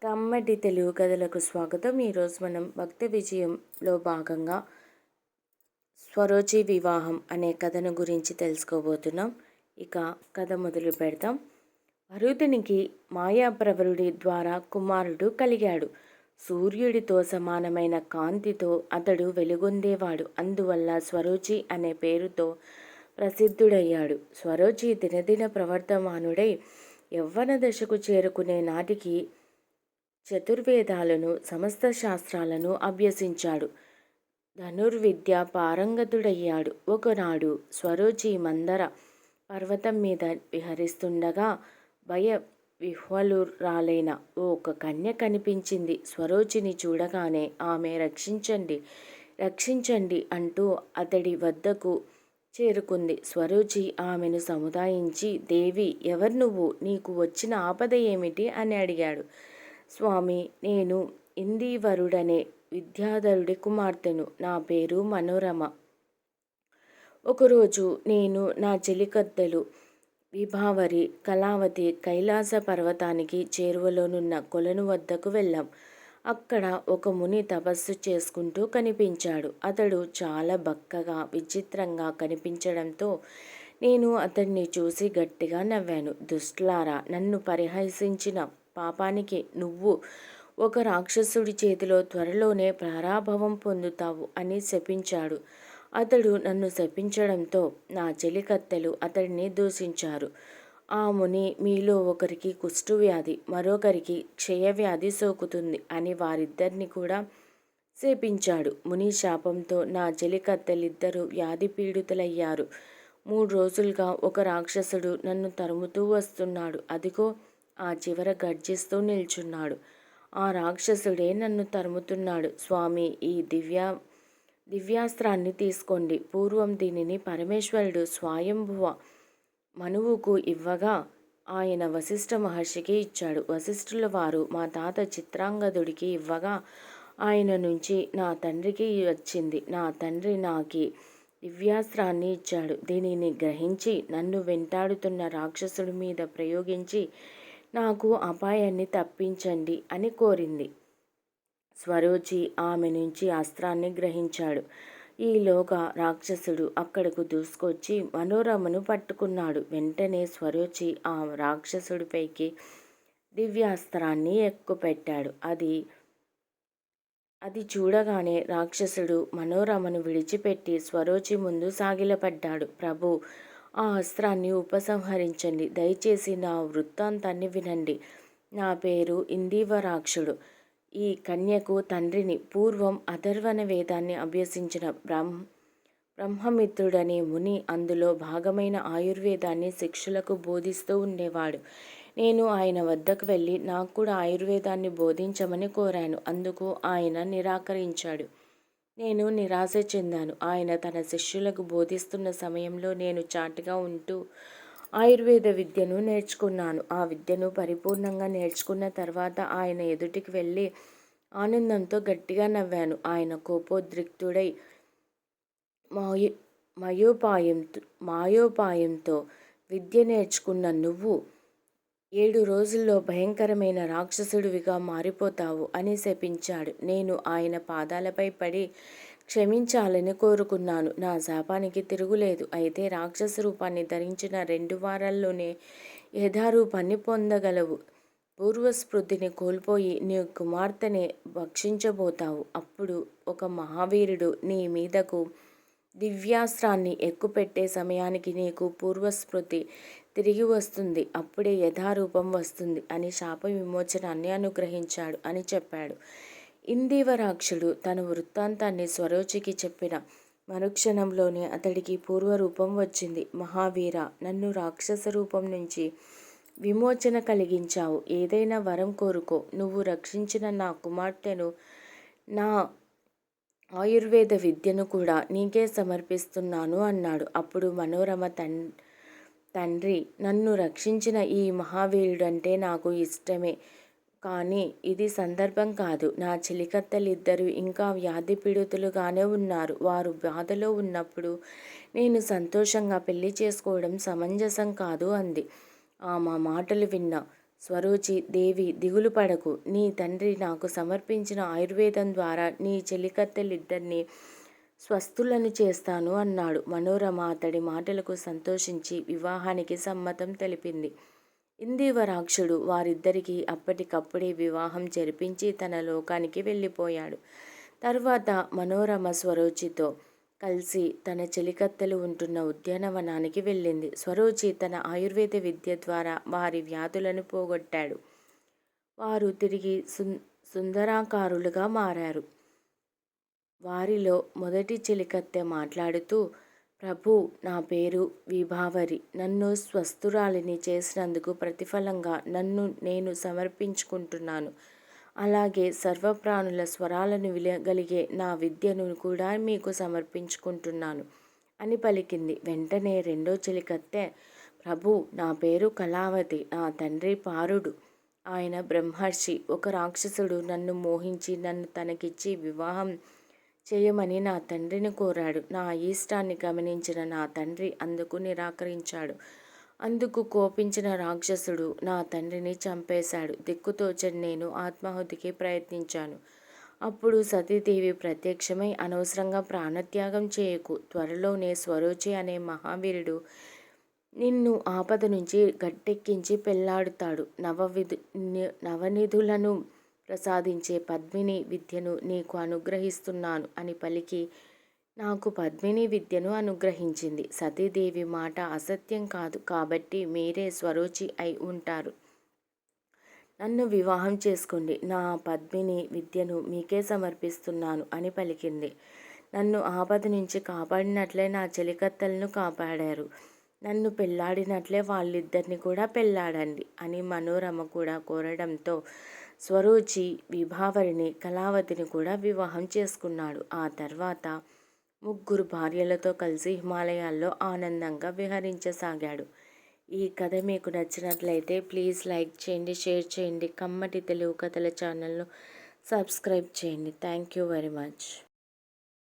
కమ్మటి తెలుగు కథలకు స్వాగతం. ఈరోజు మనం భక్తి విజయంలో భాగంగా స్వరోచి వివాహం అనే కథను గురించి తెలుసుకోబోతున్నాం. ఇక కథ మొదలు పెడతాం. భరతునికి మాయాప్రవరుడి ద్వారా కుమారుడు కలిగాడు. సూర్యుడితో సమానమైన కాంతితో అతడు వెలుగొందేవాడు. అందువల్ల స్వరోచి అనే పేరుతో ప్రసిద్ధుడయ్యాడు. స్వరోచి దినదిన ప్రవర్తమానుడై యవ్వన దశకు చేరుకునే నాటికి చతుర్వేదాలను, సమస్త శాస్త్రాలను అభ్యసించాడు. ధనుర్విద్య పారంగతుడయ్యాడు. ఒకనాడు స్వరోచి మందర పర్వతం మీద విహరిస్తుండగా భయ విహ్వలురాలైన ఒక కన్య కనిపించింది. స్వరోచిని చూడగానే ఆమె రక్షించండి, రక్షించండి అంటూ అతడి వద్దకు చేరుకుంది. స్వరోచి ఆమెను సముదాయించి, దేవి, ఎవరు నువ్వు? నీకు వచ్చిన ఆపద ఏమిటి అని అడిగాడు. స్వామి, నేను ఇందీవరుడనే విద్యాధరుడి కుమార్తెను. నా పేరు మనోరమ. ఒకరోజు నేను నా చెలికత్తెలు విభావరి, కళావతి కైలాస పర్వతానికి చేరువలోనున్న కొలను వద్దకు వెళ్ళాం. అక్కడ ఒక ముని తపస్సు చేసుకుంటూ కనిపించాడు. అతడు చాలా బక్కగా విచిత్రంగా కనిపించడంతో నేను అతన్ని చూసి గట్టిగా నవ్వాను. దుష్టులారా, నన్ను పరిహసించిన పాపానికి నువ్వు ఒక రాక్షసుడి చేతిలో త్వరలోనే పరాభవం పొందుతావు అని శపించాడు. అతడు నన్ను శపించడంతో నా చెలికత్తెలు అతడిని దూషించారు. ఆ ముని, మీలో ఒకరికి కుష్ఠవ్యాధి, మరొకరికి క్షయవ్యాధి సోకుతుంది అని వారిద్దరిని కూడా శపించాడు. ముని శాపంతో నా చెలికత్తెలిద్దరూ వ్యాధి పీడితులయ్యారు. 3 రోజులుగా ఒక రాక్షసుడు నన్ను తరుముతూ వస్తున్నాడు. అదిగో ఆ చివర గర్జిస్తూ నిల్చున్నాడు. ఆ రాక్షసుడే నన్ను తరుముతున్నాడు. స్వామి, ఈ దివ్యాస్త్రాన్ని తీసుకోండి. పూర్వం దీనిని పరమేశ్వరుడు స్వయంభువ మనువుకు ఇవ్వగా ఆయన వశిష్ఠ మహర్షికి ఇచ్చాడు. వశిష్ఠుల వారు మా తాత చిత్రాంగదుడికి ఇవ్వగా ఆయన నుంచి నా తండ్రికి వచ్చింది. నా తండ్రి నాకి దివ్యాస్త్రాన్ని ఇచ్చాడు. దీనిని గ్రహించి నన్ను వెంటాడుతున్న రాక్షసుడి మీద ప్రయోగించి నాకు అపాయాన్ని తప్పించండి అని కోరింది. స్వరోచి ఆమె నుంచి అస్త్రాన్ని గ్రహించాడు. ఈలోగా రాక్షసుడు అక్కడకు దూసుకొచ్చి మనోరమను పట్టుకున్నాడు. వెంటనే స్వరోచి ఆ రాక్షసుడిపైకి దివ్యాస్త్రాన్ని ఎక్కుపెట్టాడు. అది చూడగానే రాక్షసుడు మనోరమను విడిచిపెట్టి స్వరోచి ముందు సాగిలపడ్డాడు. ప్రభు, ఆ అస్త్రాన్ని ఉపసంహరించండి. దయచేసి నా వృత్తాంతాన్ని వినండి. నా పేరు ఇందీవరాక్షుడు. ఈ కన్యకు తండ్రిని. పూర్వం అథర్వణ వేదాన్ని అభ్యసించిన బ్రహ్మమిత్రుడనే ముని అందులో భాగమైన ఆయుర్వేదాన్ని శిష్యులకు బోధిస్తూ ఉండేవాడు. నేను ఆయన వద్దకు వెళ్ళి నాకు కూడా ఆయుర్వేదాన్ని బోధించమని కోరాను. అందుకు ఆయన నిరాకరించాడు. నేను నిరాశ చెందాను. ఆయన తన శిష్యులకు బోధిస్తున్న సమయంలో నేను చాటుగా ఉంటూ ఆయుర్వేద విద్యను నేర్చుకున్నాను. ఆ విద్యను పరిపూర్ణంగా నేర్చుకున్న తర్వాత ఆయన ఎదుటికి వెళ్ళి ఆనందంతో గట్టిగా నవ్వాను. ఆయన కోపోద్రిక్తుడై మాయోపాయంతో విద్య నేర్చుకున్న నువ్వు 7 రోజుల్లో భయంకరమైన రాక్షసుడివిగా మారిపోతావు అని శపించాడు. నేను ఆయన పాదాలపై పడి క్షమించాలని కోరుకున్నాను. నా శాపానికి తిరుగులేదు. అయితే రాక్షస రూపాన్ని ధరించిన 2 వారాల్లోనే యథారూపాన్ని పొందగలవు. పూర్వస్మృతిని కోల్పోయి నీ కుమార్తెనే భక్షించబోతావు. అప్పుడు ఒక మహావీరుడు నీ మీదకు దివ్యాస్త్రాన్ని ఎక్కుపెట్టే సమయానికి నీకు పూర్వస్మృతి తిరిగి వస్తుంది. అప్పుడే యథారూపం వస్తుంది అని శాప విమోచనాన్ని అనుగ్రహించాడు అని చెప్పాడు. ఇందీవరాక్షుడు తన వృత్తాంతాన్ని స్వరోచికి చెప్పిన మరుక్షణంలోనే అతడికి పూర్వరూపం వచ్చింది. మహావీర, నన్ను రాక్షస రూపం నుంచి విమోచన కలిగించావు. ఏదైనా వరం కోరుకో. నువ్వు రక్షించిన నా కుమార్తెను, నా ఆయుర్వేద విద్యను కూడా నీకే సమర్పిస్తున్నాను అన్నాడు. అప్పుడు మనోరమ తండ్రి, నన్ను రక్షించిన ఈ మహావీరుడంటే నాకు ఇష్టమే, కానీ ఇది సందర్భం కాదు. నా చెలికత్తెలిద్దరూ ఇంకా వ్యాధి పీడితులుగానే ఉన్నారు. వారు బాధలో ఉన్నప్పుడు నేను సంతోషంగా పెళ్లి చేసుకోవడం సమంజసం కాదు అంది. మా మాటలు విన్న స్వరూచి, దేవి దిగులు పడకు, నీ తండ్రి నాకు సమర్పించిన ఆయుర్వేదం ద్వారా నీ చెలికత్తెలిద్దరినీ స్వస్థులను చేస్తాను అన్నాడు. మనోరమ అతడి మాటలకు సంతోషించి వివాహానికి సమ్మతం తెలిపింది. ఇందివరాక్షుడు వారిద్దరికీ అప్పటికప్పుడే వివాహం జరిపించి తన లోకానికి వెళ్ళిపోయాడు. తర్వాత మనోరమ స్వరూచితో కలిసి తన చెలికత్తెలు ఉంటున్న ఉద్యానవనానికి వెళ్ళింది. స్వరూచి తన ఆయుర్వేద విద్య ద్వారా వారి వ్యాధులను పోగొట్టాడు. వారు తిరిగి సుందరాకారులుగా మారారు. వారిలో మొదటి చెలికత్తె మాట్లాడుతూ, ప్రభూ, నా పేరు విభావరి. నన్ను స్వస్థురాలిని చేసినందుకు ప్రతిఫలంగా నన్ను నేను సమర్పించుకుంటున్నాను. అలాగే సర్వప్రాణుల స్వరాలను వినగలిగే నా విద్యను కూడా మీకు సమర్పించుకుంటున్నాను అని పలికింది. వెంటనే రెండో చెలికత్తె, ప్రభు, నా పేరు కళావతి. నా తండ్రి పారుడు. ఆయన బ్రహ్మర్షి. ఒక రాక్షసుడు నన్ను మోహించి నన్ను తనకిచ్చి వివాహం చేయమని నా తండ్రిని కోరాడు. నా అయిష్టాన్ని గమనించిన నా తండ్రి అందుకు నిరాకరించాడు. అందుకు కోపించిన రాక్షసుడు నా తండ్రిని చంపేశాడు. దిక్కుతోచని నేను ఆత్మాహుతికి ప్రయత్నించాను. అప్పుడు సతీదేవి ప్రత్యక్షమై, అనవసరంగా ప్రాణత్యాగం చేయకు, త్వరలోనే స్వరూచి అనే మహావీరుడు నిన్ను ఆపద నుంచి గట్టెక్కించి పెళ్లాడుతాడు. నవనిధులను ప్రసాదించే పద్మిని విద్యను నీకు అనుగ్రహిస్తున్నాను అని పలికి నాకు పద్మిని విద్యను అనుగ్రహించింది. సతీదేవి మాట అసత్యం కాదు కాబట్టి మీరే స్వరూచి అయి ఉంటారు. నన్ను వివాహం చేసుకోండి. నా పద్మిని విద్యను మీకే సమర్పిస్తున్నాను అని పలికింది. నన్ను ఆపద నుంచి కాపాడినట్లే నా చెలికత్తెలను కాపాడారు. నన్ను పెళ్లాడినట్లే వాళ్ళిద్దరిని కూడా పెళ్లాడండి అని మనోరమ కూడా కోరడంతో స్వరూచి విభావరిని, కళావతిని కూడా వివాహం చేసుకున్నాడు. ఆ తర్వాత ముగ్గురు భార్యలతో కలిసి హిమాలయాల్లో ఆనందంగా విహరించసాగాడు. ఈ కథ మీకు నచ్చినట్లయితే ప్లీజ్ లైక్ చేయండి, షేర్ చేయండి. కమ్మటి తెలుగు కథల ఛానల్ను సబ్స్క్రైబ్ చేయండి. Thank you very much.